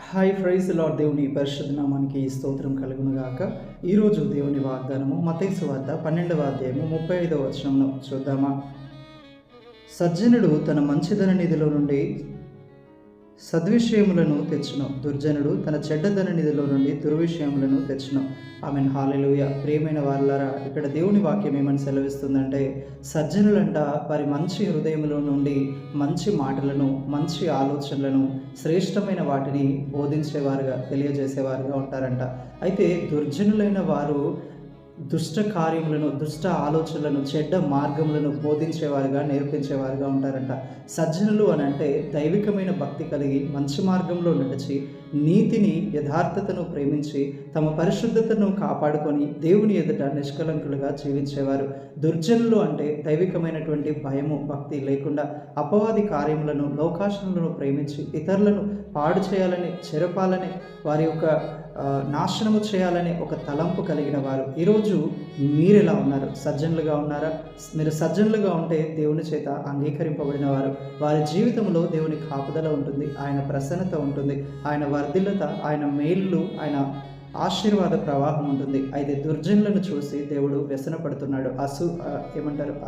Hi praise lord. దేవుని పరిశుద్ధ నామానికి స్తోత్రం కలుగును గాక. ఈరోజు దేవుని వాగ్దానము మత్తయి సువార్త 12వ అధ్యాయము 35వ వచనంలో చూద్దామా. సజ్జనుడు తన మంచిదన నిధిలో నుండి సద్విషయములను తెచ్చును, దుర్జనుడు తన చెడ్డదన నిధిలో నుండి దుర్విషయములను తెచ్చును. ఆమెన్. హల్లెలూయా. ప్రియమైన వారలారా, ఇక్కడ దేవుని వాక్యం ఏమని సెలవిస్తుందంటే, సజ్జనులంట వారి మంచి హృదయములో నుండి మంచి మాటలను, మంచి ఆలోచనలను, శ్రేష్టమైన వాటిని బోధించేవారుగా, తెలియజేసేవారుగా ఉంటారంట. అయితే దుర్జనులైన వారు దుష్ట కార్యములను, దుష్ట ఆలోచనలను, చెడ్డ మార్గములను బోధించేవారుగా, నేర్పించేవారుగా ఉంటారంట. సజ్జనులు అని అంటే దైవికమైన భక్తి కలిగి మంచి మార్గంలో నడిచి నీతిని, యథార్థతను ప్రేమించి తమ పరిశుద్ధతను కాపాడుకొని దేవుని ఎదుట నిష్కలంకులుగా జీవించేవారు. దుర్జనులు అంటే దైవికమైనటువంటి భయము, భక్తి లేకుండా అపవాది కార్యములను, లోకాశలను ప్రేమించి ఇతరులను పాడు చేయాలని, చెరపాలని, వారి యొక్క నాశనము చేయాలనే ఒక తలంపు కలిగిన వారు. ఈరోజు మీరు ఎలా ఉన్నారు? సజ్జనులుగా ఉన్నారా? మీరు సజ్జనులుగా ఉంటే దేవుని చేత అంగీకరింపబడిన వారు. వారి జీవితంలో దేవుని కాపుదల ఉంటుంది, ఆయన ప్రసన్నత ఉంటుంది, ఆయన వర్ధిల్లత, ఆయన మేళ్ళు, ఆయన ఆశీర్వాద ప్రవాహం ఉంటుంది. అయితే దుర్జనులను చూసి దేవుడు వ్యసనపడుతున్నాడు,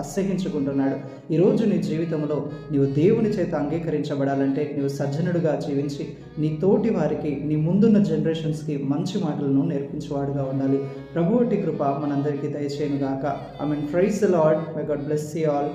అసహ్యించుకుంటున్నాడు. ఈరోజు నీ జీవితంలో నీవు దేవుని చేత అంగీకరించబడాలంటే నీవు సజ్జనుడుగా జీవించి నీ తోటి వారికి, నీ ముందున్న జనరేషన్స్కి మంచి మాటలను నేర్పించేవాడుగా ఉండాలి. ప్రభువుటి కృప మనందరికీ దయచేయను గాక. I mean praise the Lord. May God bless you all.